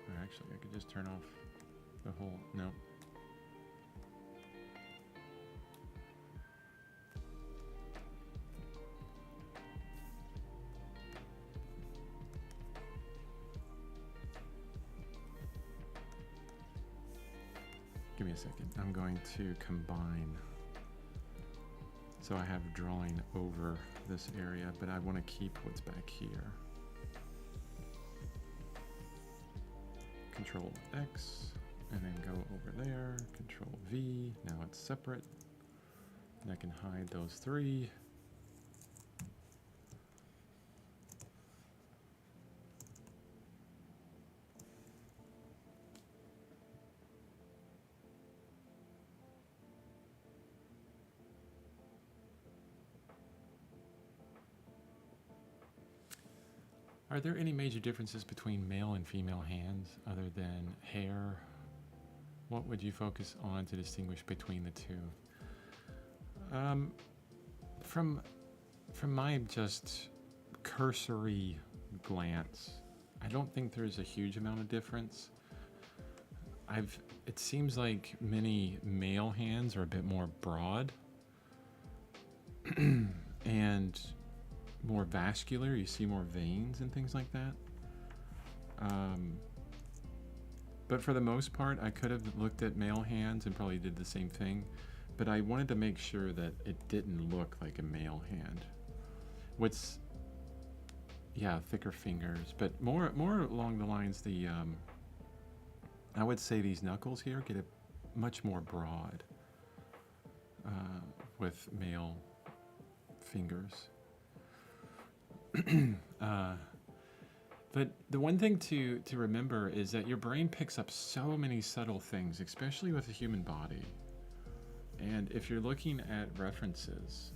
[SPEAKER 1] Or actually, I could just turn off the whole, no. Give me a second. I'm going to combine. So I have drawing over this area, but I want to keep what's back here. Control X, and then go over there. Control V. Now it's separate. And I can hide those three. Are there any major differences between male and female hands other than hair? What would you focus on to distinguish between the two? From my just cursory glance, I don't think there's a huge amount of difference. It seems like many male hands are a bit more broad and more vascular. You see more veins and things like that. But for the most part, I could have looked at male hands and probably did the same thing, but I wanted to make sure that it didn't look like a male hand. Thicker fingers, but more along the lines, I would say these knuckles here get a much more broad with male fingers. But the one thing to remember is that your brain picks up so many subtle things, especially with the human body. And if you're looking at references,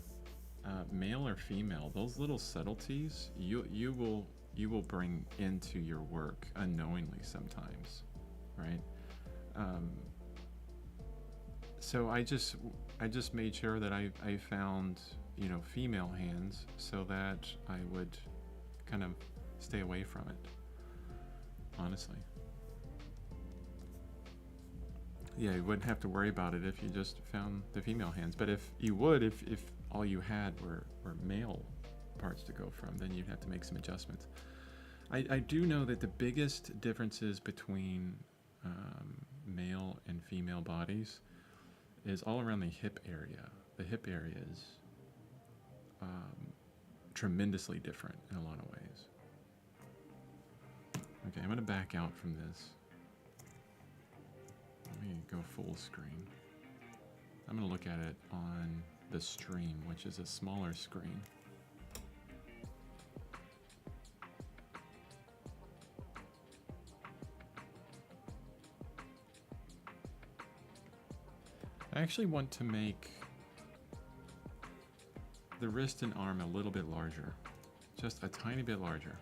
[SPEAKER 1] male or female, those little subtleties you will bring into your work unknowingly sometimes, right? So I just made sure that I found, female hands so that I would kind of stay away from it, honestly. Yeah, you wouldn't have to worry about it if you just found the female hands. But if all you had were male parts to go from, then you'd have to make some adjustments. I do know that the biggest differences between male and female bodies is all around the hip area. The hip area is tremendously different in a lot of ways. Okay, I'm going to back out from this. Let me go full screen. I'm going to look at it on the stream, which is a smaller screen. I actually want to make the wrist and arm a little bit larger, just a tiny bit larger.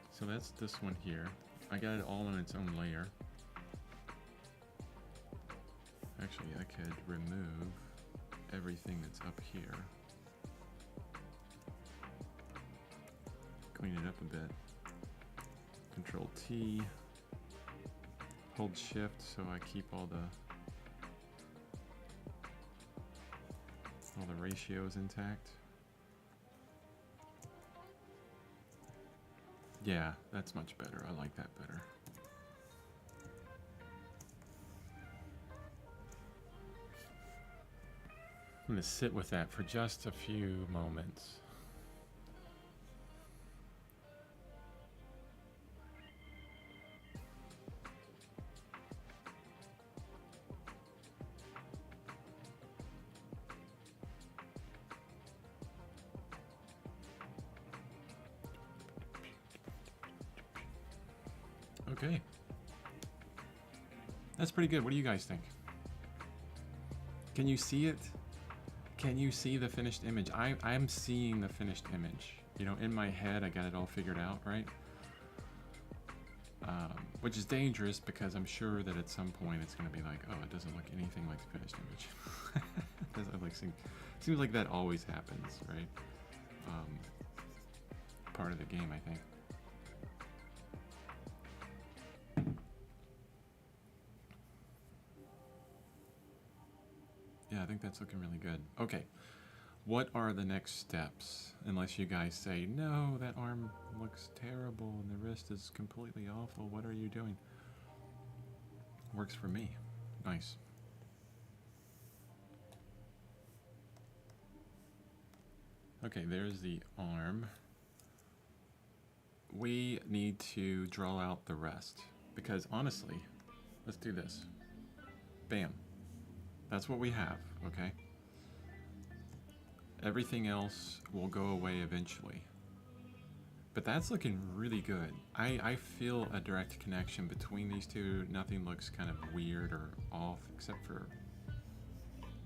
[SPEAKER 1] So that's this one here. I got it all on its own layer. Actually, I could remove everything that's up here. Clean it up a bit. Control T. Hold shift so I keep all the ratios intact. Yeah, that's much better. I like that better. I'm going to sit with that for just a few moments. Okay. That's pretty good. What do you guys think? Can you see it? Can you see the finished image? I'm seeing the finished image. You know, in my head, I got it all figured out, right? Which is dangerous because I'm sure that at some point it's going to be like, oh, it doesn't look anything like the finished image. Seems like that always happens, right? Part of the game, I think. Yeah, I think that's looking really good. Okay, what are the next steps? Unless you guys say, no, that arm looks terrible and the wrist is completely awful. What are you doing? Works for me. Nice. Okay, there's the arm. We need to draw out the rest because honestly, let's do this. Bam. That's what we have, okay? Everything else will go away eventually. But that's looking really good. I feel a direct connection between these two. Nothing looks kind of weird or off except for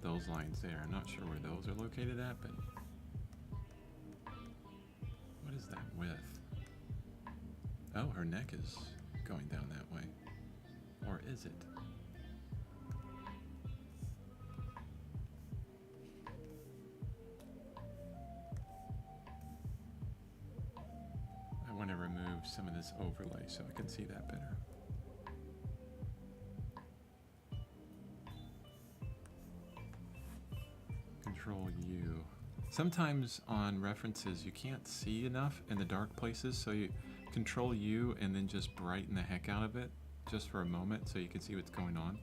[SPEAKER 1] those lines there. I'm not sure where those are located at, but what is that width? Oh, her neck is going down that way. Or is it? I want to remove some of this overlay so I can see that better. Control U. Sometimes on references you can't see enough in the dark places, so you Control U and then just brighten the heck out of it just for a moment so you can see what's going on.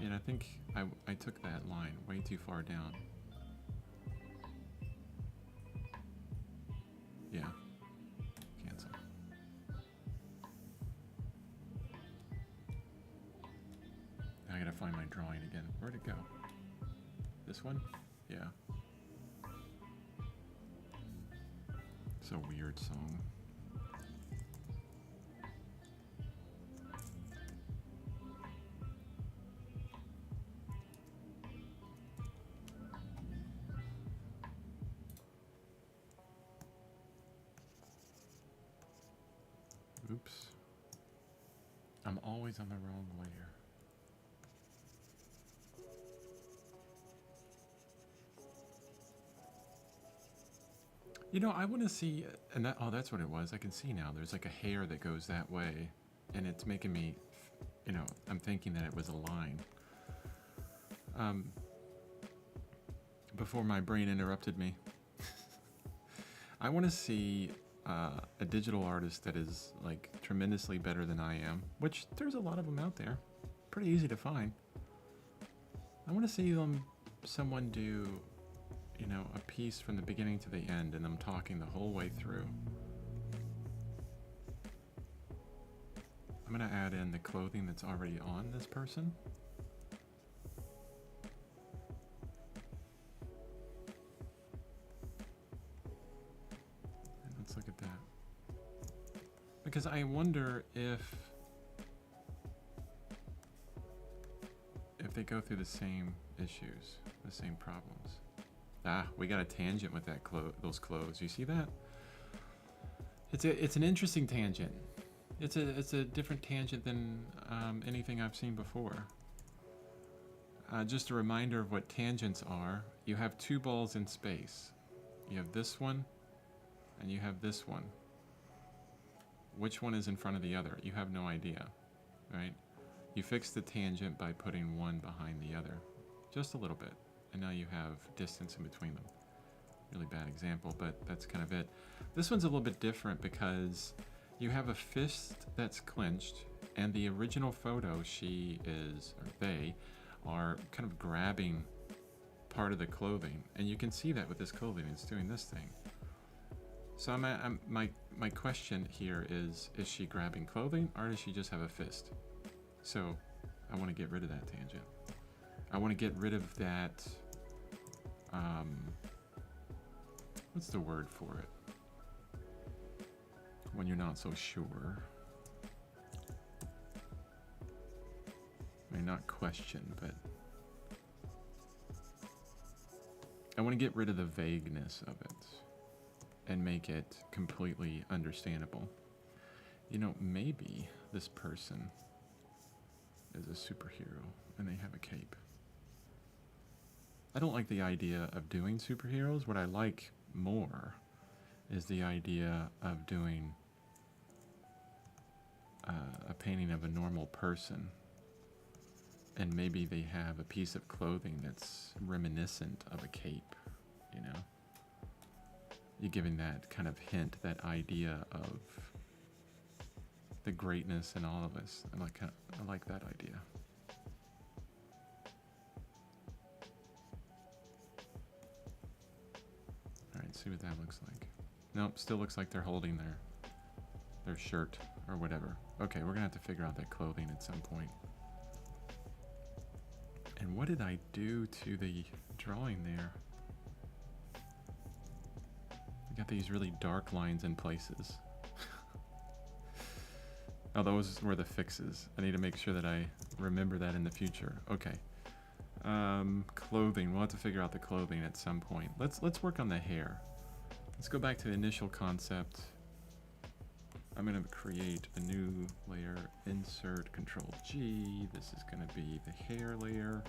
[SPEAKER 1] And I think I took that line way too far down. Yeah. Cancel. Now I gotta find my drawing again. Where'd it go? This one? Yeah. It's a weird song. Oops. I'm always on the wrong layer. You know, I want to see, and that, oh, that's what it was. I can see now. There's like a hair that goes that way, and it's making me, you know, I'm thinking that it was a line. Before my brain interrupted me. I want to see a digital artist that is like tremendously better than I am, which there's a lot of them out there, pretty easy to find. I want to see someone do, you know, a piece from the beginning to the end and them talking the whole way through. I'm going to add in the clothing that's already on this person. And let's look at that. Because I wonder if they go through the same issues, the same problems. Ah, we got a tangent with that those clothes. You see that? It's an interesting tangent. It's a different tangent than anything I've seen before. Just a reminder of what tangents are. You have two balls in space. You have this one, and you have this one. Which one is in front of the other? You have no idea, right? You fix the tangent by putting one behind the other, just a little bit, and now you have distance in between them. Really bad example, but that's kind of it. This one's a little bit different because you have a fist that's clenched, and the original photo, they are kind of grabbing part of the clothing, and you can see that with this clothing, it's doing this thing. So my question here is she grabbing clothing, or does she just have a fist? So I want to get rid of that tangent. I want to get rid of that, what's the word for it? When you're not so sure. I mean, not question, but I want to get rid of the vagueness of it and make it completely understandable. You know, maybe this person is a superhero and they have a cape. I don't like the idea of doing superheroes. What I like more is the idea of doing a painting of a normal person, and maybe they have a piece of clothing that's reminiscent of a cape, you know? You're giving that kind of hint, that idea of the greatness in all of us. I like that idea. All right, see what that looks like. Nope, still looks like they're holding their shirt or whatever. Okay, we're gonna have to figure out that clothing at some point. And what did I do to the drawing there? I got these really dark lines in places. Oh, those were the fixes. I need to make sure that I remember that in the future. Okay. Clothing. We'll have to figure out the clothing at some point. Let's work on the hair. Let's go back to the initial concept. I'm going to create a new layer. Insert Control G. This is going to be the hair layer.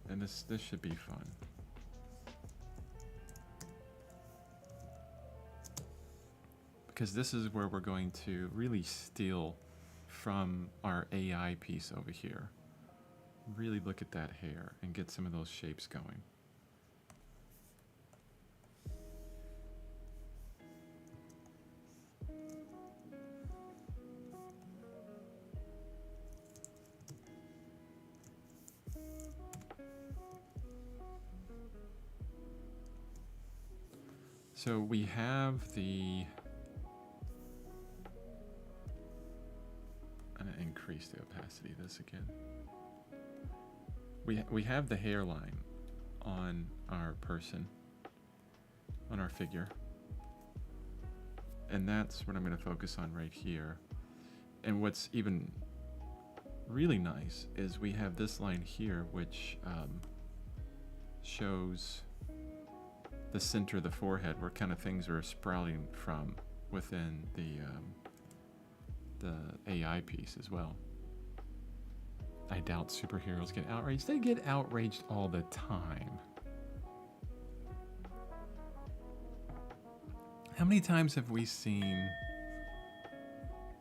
[SPEAKER 1] And this should be fun. Because this is where we're going to really steal from our AI piece over here. Really look at that hair and get some of those shapes going. So we have the, I'm gonna increase the opacity of this again. We have the hairline on our person, on our figure. And that's what I'm gonna focus on right here. And what's even really nice is we have this line here, which shows the center of the forehead, where kind of things are sprouting from within the AI piece as well. I doubt superheroes get outraged. They get outraged all the time. How many times have we seen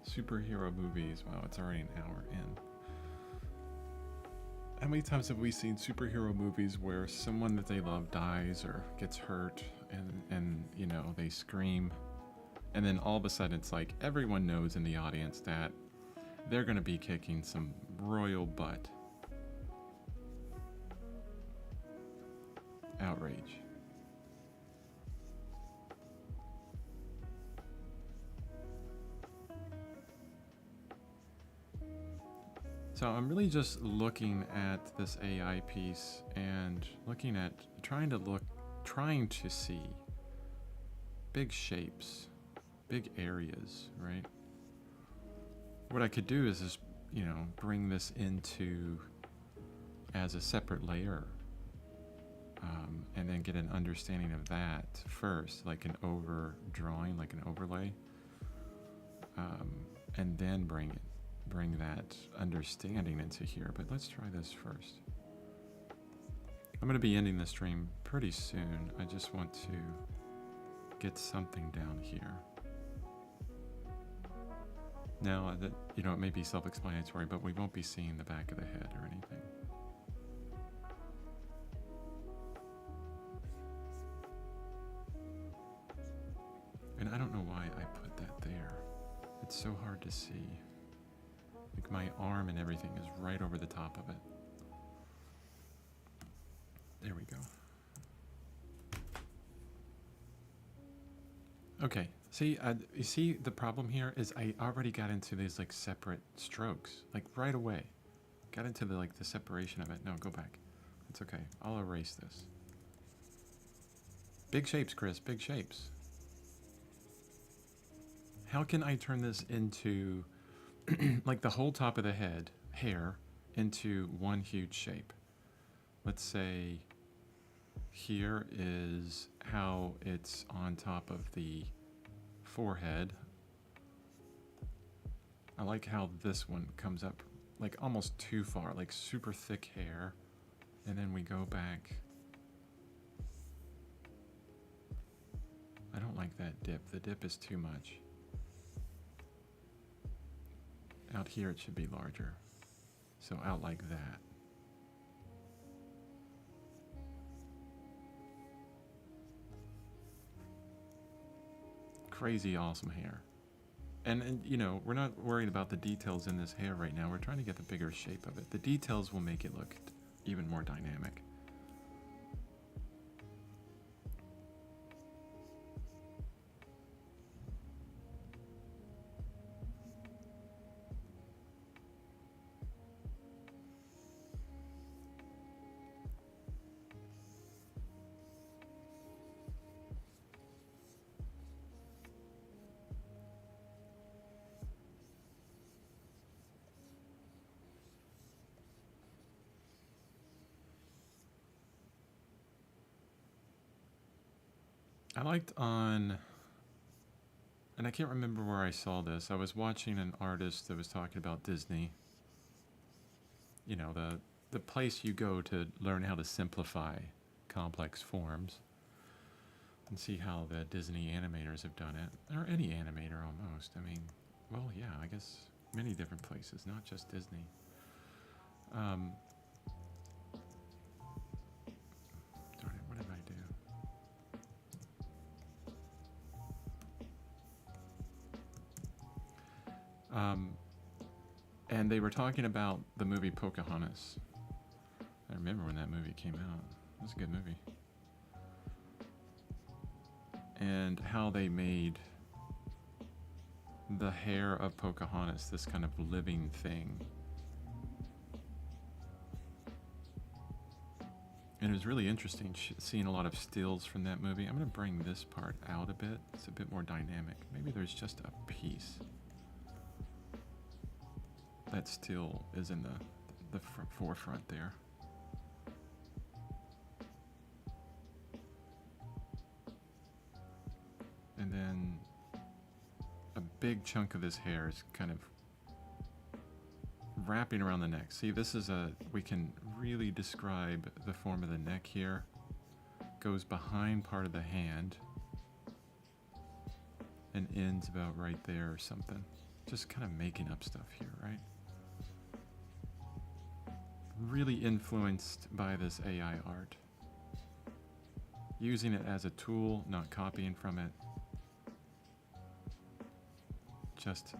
[SPEAKER 1] superhero movies? Wow, it's already an hour in. How many times have we seen superhero movies where someone that they love dies or gets hurt and you know, they scream. And then all of a sudden, it's like everyone knows in the audience that they're going to be kicking some royal butt. Outrage. So I'm really just looking at this AI piece and looking at trying to see big shapes, big areas, right? What I could do is just, you know, bring this into as a separate layer, and then get an understanding of that first, like an overdrawing, like an overlay, and then bring that understanding into here. But let's try this first. I'm going to be ending the stream pretty soon. I just want to get something down here. Now, that, you know, it may be self-explanatory, but we won't be seeing the back of the head or anything. And I don't know why I put that there. It's so hard to see. Like my arm and everything is right over the top of it. There we go. Okay, see, you see the problem here is I already got into these like separate strokes, like right away. Got into the like the separation of it. No, go back. It's okay. I'll erase this. Big shapes, Chris, big shapes. How can I turn this into like the whole top of the head, hair, into one huge shape? Let's say here is how it's on top of the forehead. I like how this one comes up like almost too far, like super thick hair. And then we go back. I don't like that dip. The dip is too much. Out here it should be larger. So out like that. Crazy awesome hair. And you know, we're not worried about the details in this hair right now. We're trying to get the bigger shape of it. The details will make it look even more dynamic. I liked on, and I can't remember where I saw this. I was watching an artist that was talking about Disney. You know, the place you go to learn how to simplify complex forms and see how the Disney animators have done it, or any animator almost. I mean, well, yeah, I guess many different places, not just Disney. Darn it, what did I do? And they were talking about the movie Pocahontas. I remember when that movie came out. It was a good movie. And how they made the hair of Pocahontas this kind of living thing. And it was really interesting seeing a lot of stills from that movie. I'm going to bring this part out a bit. It's a bit more dynamic. Maybe there's just a piece that still is in the forefront there. And then a big chunk of this hair is kind of wrapping around the neck. See, this is we can really describe the form of the neck here. Goes behind part of the hand and ends about right there or something. Just kind of making up stuff here, right? Really influenced by this AI art. Using it as a tool, not copying from it. Just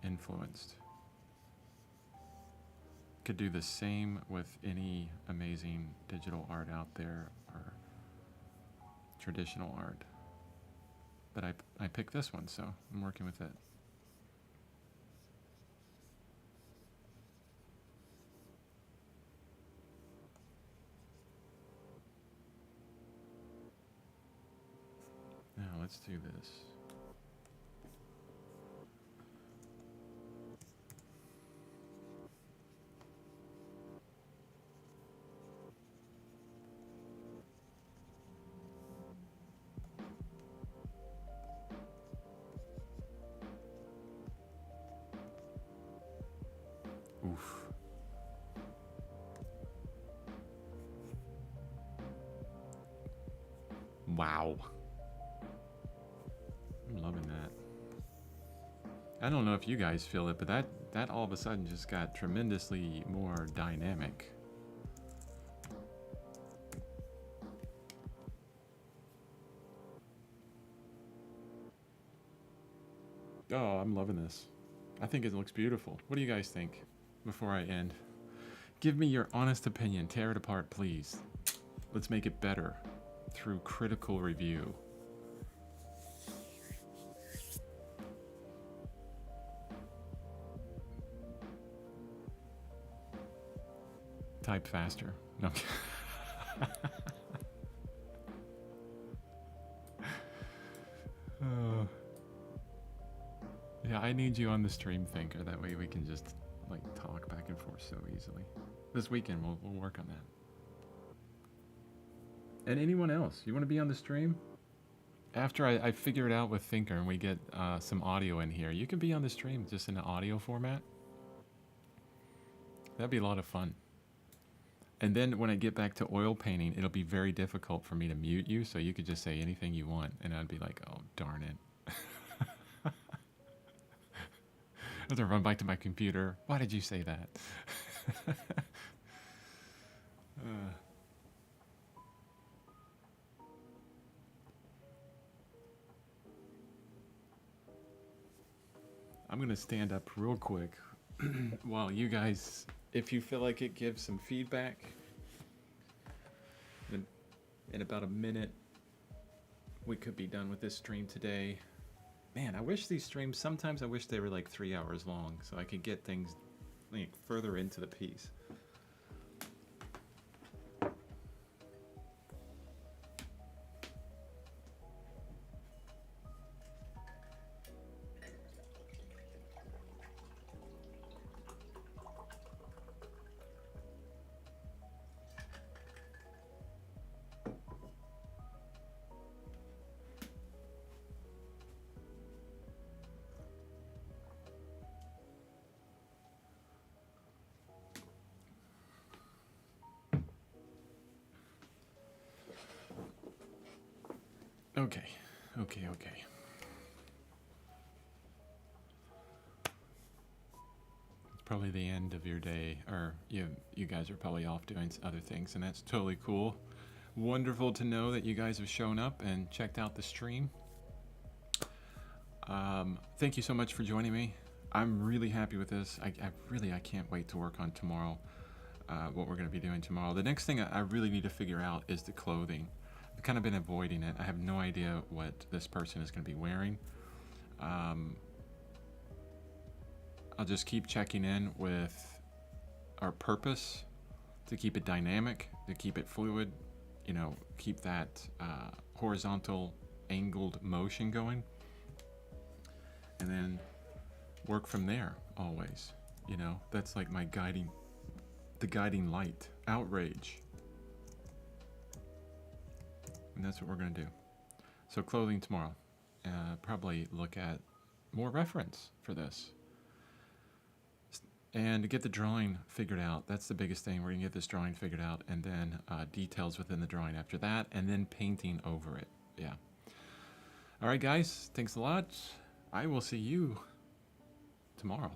[SPEAKER 1] influenced. Could do the same with any amazing digital art out there or traditional art. But I picked this one, so I'm working with it. Now let's do this. Oof. Wow. I'm loving that. I don't know if you guys feel it, but that all of a sudden just got tremendously more dynamic. Oh, I'm loving this. I think it looks beautiful. What do you guys think before I end? Give me your honest opinion. Tear it apart, please. Let's make it better through critical review. Type faster. No. Yeah, I need you on the stream thinker. That way we can just like talk back and forth so easily. This weekend we'll work on that. And anyone else, you want to be on the stream? After I figure it out with Thinker and we get some audio in here, you can be on the stream just in the audio format. That'd be a lot of fun. And then when I get back to oil painting, it'll be very difficult for me to mute you, so you could just say anything you want, and I'd be like, oh, darn it. I have to run back to my computer. Why did you say that? I'm going to stand up real quick while you guys, if you feel like it, give some feedback. In about a minute, we could be done with this stream today. Man, I wish these streams, sometimes I wish they were like 3 hours long so I could get things like further into the piece. Okay. It's probably the end of your day, or you guys are probably off doing other things, and that's totally cool. Wonderful to know that you guys have shown up and checked out the stream. Thank you so much for joining me. I'm really happy with this. I can't wait to work on tomorrow, what we're going to be doing tomorrow. The next thing I really need to figure out is the clothing. I've kind of been avoiding it. I have no idea what this person is going to be wearing. I'll just keep checking in with our purpose to keep it dynamic, to keep it fluid, you know, keep that horizontal angled motion going, and then work from there always. You know, that's like my guiding light. Outrage. And that's what we're going to do. So clothing tomorrow. Probably look at more reference for this. And to get the drawing figured out, that's the biggest thing. We're going to get this drawing figured out, and then details within the drawing after that, and then painting over it. Yeah. All right, guys. Thanks a lot. I will see you tomorrow.